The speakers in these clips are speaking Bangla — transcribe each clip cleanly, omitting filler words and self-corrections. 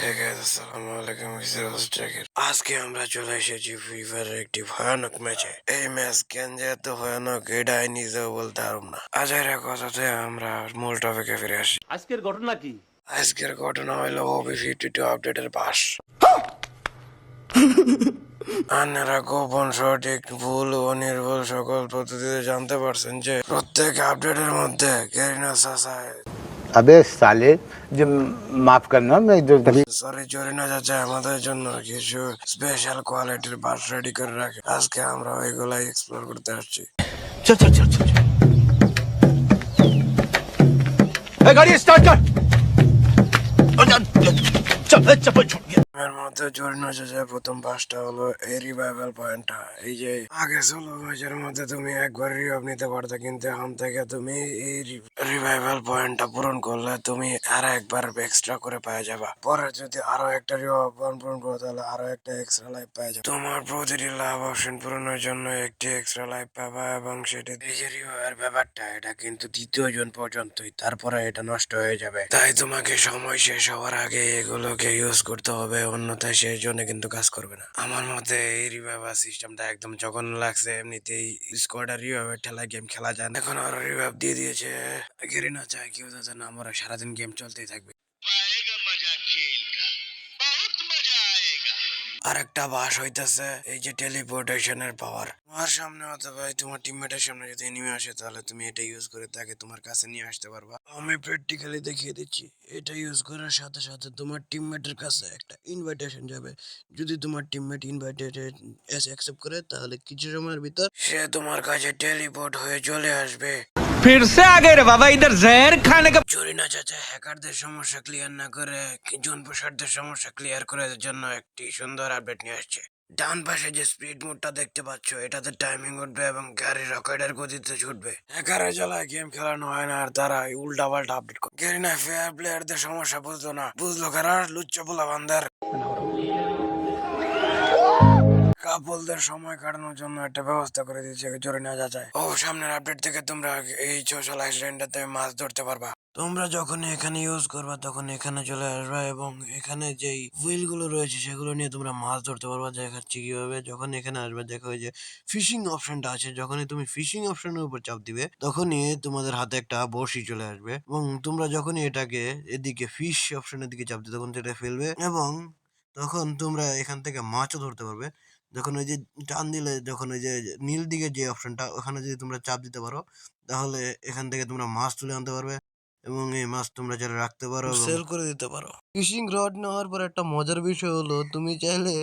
আসসালামু আলাইকুম আজকে আমরা চলে এসেছি ফ্রি ফায়ারের একটি ভয়ানক ম্যাচে। এই ম্যাচ কেন যে এত ভয়ানক এটা আমি নিজেও বলতে পারব না। আজের কথাতে আমরা মূল টপিকে ফিরে আসি। আজকের ঘটনা কি? আজকের ঘটনা হলো OB52 আপডেটের পাস। আপনারা গোপন সঠিক ভুল ও নির্ভুল সকল পদ্ধতিতে জানতে পারছেন যে প্রত্যেক আপডেটের মধ্যে গেরিনা সাসায় अबे साले जो माफ करना मैं जो तभी সরি জরিনা চাচা আমাদের জন্য কিছু স্পেশাল কোয়ালিটির বাস রেডি করে রাখে। আজকে আমরা ওইগুলাই এক্সপ্লোর করতে আসছি। चल चल चल चल ए गाड़ी स्टार्ट कर चल चप्पल छूट गया। এর মধ্যে জরিনা চাচা প্রথম বাসটা হলো এই রিভাইভাল পয়েন্টটা। এই যে আগে ষোলো ম্যাচের মধ্যে তুমি একবার রিভাইভ নিতে পারতে, কিন্তু এখন থেকে তুমি এই রিভাইভাল পয়েন্টটা পূরণ করলে তুমি আরো একবার এক্সট্রা করে পেয়ে যাবা। পরে যদি আরো একটা রিভাইভ পয়েন্ট পূরণ করো তাহলে আরো একটা এক্সট্রা লাইফ পেয়ে যাবে। তোমার প্রতিটি লাভ অপশন পূরণের জন্য একটি এক্সট্রা লাইফ পাবা, এবং সেটা এই যে রিভাইভের ব্যাপারটা এটা কিন্তু দ্বিতীয় জন পর্যন্তই, তারপরে এটা নষ্ট হয়ে যাবে। তাই তোমাকে সময় শেষ হওয়ার আগে এগুলোকে ইউজ করতে হবে, অন্যথায় সেই জন্য কিন্তু কাজ করবে না। আমার মতে এই রিভাইভার সিস্টেমটা একদম জঘন্য লাগছে। এমনিতেই স্কোয়াডার রিভাইভার ঠেলায় গেম খেলা যায় না, এখন আরো রিভাইভ দিয়ে দিয়েছে। গেরিনা চায় কেউ যাতে না মরে, সারাদিন গেম চলতেই থাকবে। আর একটা বাস হইতেছে এই যে টেলিপোর্টেশনের পাওয়ার। তোমার সামনে অথবা তোমার টিমমেটের সামনে যদি এনিমি আসে তাহলে তুমি এটা ইউজ করে তাকে তোমার কাছে নিয়ে আসতে পারবা। আমি প্র্যাকটিক্যালি দেখিয়ে দিচ্ছি। এটা ইউজ করার সাথে সাথে তোমার টিমমেটের কাছে একটা ইনভাইটেশন যাবে। যদি তোমার টিমমেট ইনভাইটেড অ্যাকসেপ্ট করে তাহলে কিছু সময়ের ভিতর সে তোমার কাছে টেলিপোর্ট হয়ে চলে আসবে। फिर से आ गए रे बाबा, इधर जहर खाने का। জরিনা চাচা হ্যাকারদের সমস্যা ক্লিয়ার না করে জন প্রসারদের সমস্যা ক্লিয়ার করার জন্য একটি সুন্দর আপডেট নিয়ে আসছে। ডান পাশে যে স্পিড মোডটা দেখতে পাচ্ছ, এটাতে টাইমিং উঠবে এবং গাড়ি রকেটের গতিতে ছুটবে। হ্যাকারের জ্বালায় গেম খেলানো হয় না, আর তারা উল্টা পাল্টা আপডেট করে। গেরিনা ফেয়ার প্লেয়ারদের সমস্যা বুঝলো না, বুঝলো কারা লুচ্চা পোলা বান্দার। কাপলদের সময় কাটানোর জন্য একটা ব্যবস্থা করে দিয়েছে জরিনা চাচায়। ও সামনের আপডেট থেকে তোমরা এই সোশ্যাল আইল্যান্ডটাতে মাছ ধরতে পারবা। তোমরা যখন এখানে ইউজ করবা তখন এখানে চলে আসবা, এবং এখানে যেই হুইল গুলো রয়েছে সেগুলো নিয়ে তোমরা মাছ ধরতে পারবা। দেখাচ্ছি কিভাবে। যখন এখানে আসবে দেখো এই যে ফিশিং অপশনটা আছে, যখনই তুমি ফিশিং অপশনের উপর চাপ দিবে তখনই তোমাদের হাতে একটা বড়শি চলে আসবে, এবং তোমরা যখনই এটাকে এদিকে ফিশ অপশনের দিকে চাপ দিবে তখন সেটা ফেলবে, এবং তখন তোমরা এখান থেকে মাছও ধরতে পারবে। যখন ওই যে টান দিলে, যখন ওই যে নীল দিকে যে অপশনটা ওখানে যদি তোমরা চাপ দিতে পারো তাহলে এখান থেকে তোমরা মাছ তুলে আনতে পারবে, এবং এই মাছ তোমরা চাইলে রাখতে পারো, সেল করে দিতে পারো। ফিশিং রড নেওয়ার পর একটা মজার বিষয় হলো তুমি চাইলে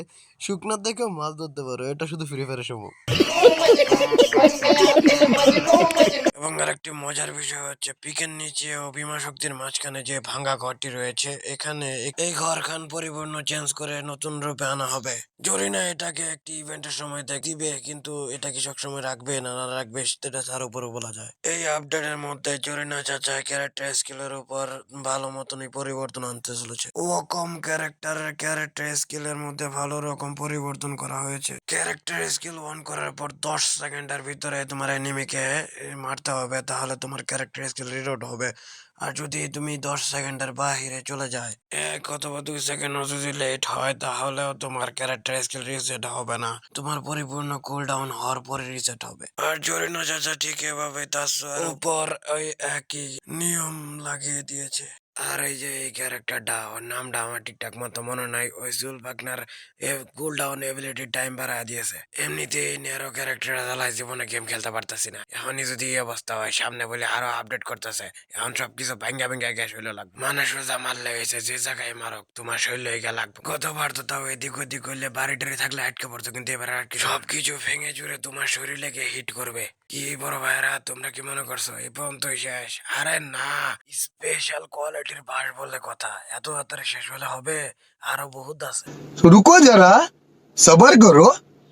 শুকনার দেখেও মাছ ধরতে পারো। এটা শুধু ফ্রি ফায়ারের সম্ভব। এবং আরেকটি মজার বিষয় হচ্ছে পিকের নিচে ও বিমা শক্তির মাঝখানে যে ভাঙা ঘরটি রয়েছে, এখানে এই ঘরখান পরিপূর্ণ চেঞ্জ করে নতুন রূপে আনা হবে। জরিনা এটাকে একটি ইভেন্টের সময় দিবে, কিন্তু এটা কি সবসময় রাখবে না না রাখবে সেটা তার উপরও বলা যায়। এই আপডেটের মধ্যে জরিনা চাচা ক্যারেক্টার স্কিলের উপর ভালো মতনই পরিবর্তন আনতে চলেছে। ও কম ক্যারেক্টার স্কিলের মধ্যে ভালো রকম পরিবর্তন করা হয়েছে। ক্যারেক্টার স্কিল অন করার পর 10 সেকেন্ডের ভিতরে তোমার এনিমিকে মারতে হবে, তাহলে তোমার ক্যারেক্টার স্কিল রিলোড হবে। আর যদি তুমি 10 সেকেন্ডের বাহিরে চলে যায়, 1 অথবা 2 সেকেন্ড যদি লেট হয়, তাহলেও তোমার ক্যারেক্টার স্কিল রিসেট হবে না। তোমার পরিপূর্ণ কুল ডাউন হওয়ার পরে রিসেট হবে। আর জরিনা চাচা ঠিক এভাবে তার উপর ওই একই নিয়ম লাগিয়ে দিয়েছে। আর এই যে এই ক্যারেক্টারটা, ওর নামটা আমার ঠিকঠাক মতো মনে নাই, ওই জুল পাকনার কুল ডাউন এবিলিটি টাইম বাড়ায় দিয়েছে। এমনিতেই নেরো ক্যারেক্টার চালায় জীবনে গেম খেলতে পারতাছি না। এখনই যদি এই অবস্থা হয়, সামনে বলে আরো আপডেট করতেছে, এখন সবকিছু ভাঙ্গা ভাঙ্গা গ্যাস হইলে লাগবে। মানে সোজা মারলে হয়েছে, যে জায়গায় মারক তোমার শরীর হয়ে লাগবে। গতবার তো তাও এদিক ওদিক হইলে বাড়ি টাড়ি থাকলে আটকে পড়তো, কিন্তু এবার আর কি সবকিছু ভেঙে চুরে তোমার শরীর লেগে হিট করবে। কি বড় ভাইরা, তোমরা কি মনে করছো এই পর্যন্তই শেষ? আরে না, স্পেশাল কোয়ালিটির বাস বলে কথা, এত তাড়াতাড়ি শেষ হলে হবে? আরো বহুত আছে। तो रुको जरा, सबर करो।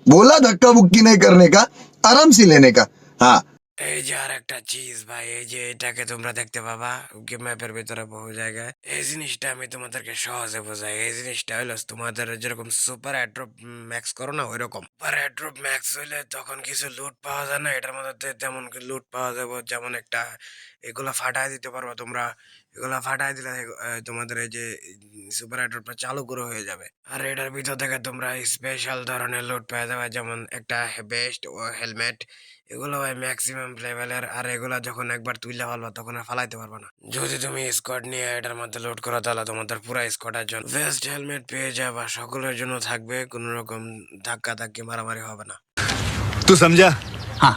बोला धक्का बुक्की नहीं करने का, आराम से लेने का। हाँ এই যে আর একটা চিজ ভাই, এই যে এটাকে তোমরা দেখতে পাবা ম্যাপের ভিতরে বহু জায়গায়। এই জিনিসটা আমি তোমাদেরকে সহজে বোঝাই। এই জিনিসটা হইলো তোমাদের যেরকম সুপার অ্যাড্রপ ম্যাক্স করো না, ওইরকম সুপার অ্যাড্রপ ম্যাক্স হইলে তখন কিছু লুট পাওয়া যায় না, এটার মধ্যে তেমন লুট পাওয়া যাবে। যেমন একটা এগুলা ফাটায় দিতে পারবা তোমরা, এগুলা ফাটাই দিলে তোমাদের এই যে সুপার হাইড্রোটা চালু করে হয়ে যাবে। আর এটার ভিতর থেকে তোমরা স্পেশাল ধরনের লুট পেয়ে যাবে, যেমন একটা বেস্ট ও হেলমেট। এগুলো ভাই ম্যাক্সিমাম লেভেলের, আর এগুলা যখন একবার তুইলে ফেলবা তখন আর ফালাইতে পারবে না। যদি তুমি স্কোয়াড নিয়ে এটার মধ্যে লোড করো তাহলে তোমাদের পুরো স্কোয়াডের জন্য বেস্ট হেলমেট পেয়ে যাবা, সকলের জন্য থাকবে, কোনো রকম ধাক্কা ধাক্কি মারামারি হবে না। तू समझा? हाँ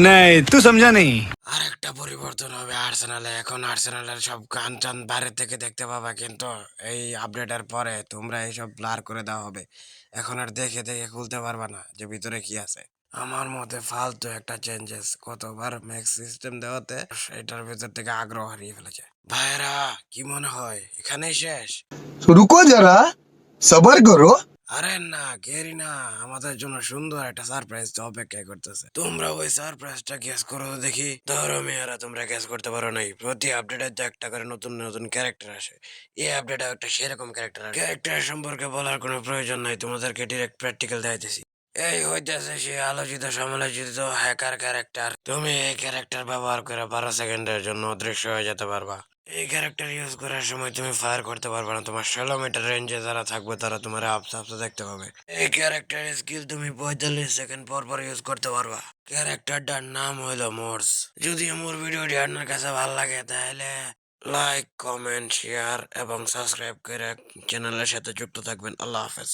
नहीं तू समझा नहीं। আর একটা পরিবর্তন হবে আর্সেনালে, এখন আর্সেনালের সব গান টান বাইরে থেকে দেখতে পাবা, কিন্তু এই আপডেটের পরে তোমরা এইসব ব্লার করে দেওয়া হবে। এখন আর দেখে দেখে খুলতে পারবা না যে ভিতরে কি আছে। আমার মতে ফালতু একটা চেঞ্জেস, কতবার ম্যাক্স সিস্টেম দেওয়াতে এটার ভিতর থেকে আগ্রহ হারিয়ে ফেলেছে। ভাইরা কি মনে হয় এখানেই শেষ? तो रुको जरा, सबर करो। আরে না কেরি না, আমাদের জন্য সুন্দর একটা সারপ্রাইজ তো অপেক্ষা করতেছে। তোমরা ওই সারপ্রাইজটা গেস করো তো দেখি। ধরো মেয়েরা তোমরা গেস করতে পারো নাই, প্রতি আপডেটে তো একটা করে নতুন নতুন ক্যারেক্টার আসে। এই আপডেটে একটা সেরকম ক্যারেক্টার সম্পর্কে বলার কোনো প্রয়োজন নাই, তোমাদেরকে ডিরেক্ট প্র্যাকটিক্যাল দেখাইতেছি। এই হইতেছে সে আলোচিত সমালোচিত হ্যাকার ক্যারেক্টার। তুমি এই ক্যারেক্টার ব্যবহার করে 12 সেকেন্ডের জন্য অদৃশ্য হয়ে যেতে পারবা। এই ক্যারেক্টার ইউজ করার সময় তুমি ফায়ার করতে পারবে না, তোমার 16 মিটার রেঞ্জে যারা থাকবে তারা তোমার আপসা আপসা দেখতে পাবে। এই ক্যারেক্টার স্কিল তুমি 45 সেকেন্ড পর পর ইউজ করতে পারবা। ক্যারেক্টারটার নাম হইলো মোর্স। যদি আমার ভিডিওটি আপনার কাছে ভালো লাগে তাহলে লাইক, কমেন্ট, শেয়ার এবং সাবস্ক্রাইব করে চ্যানেলের সাথে যুক্ত থাকবেন। আল্লাহ হাফেজ।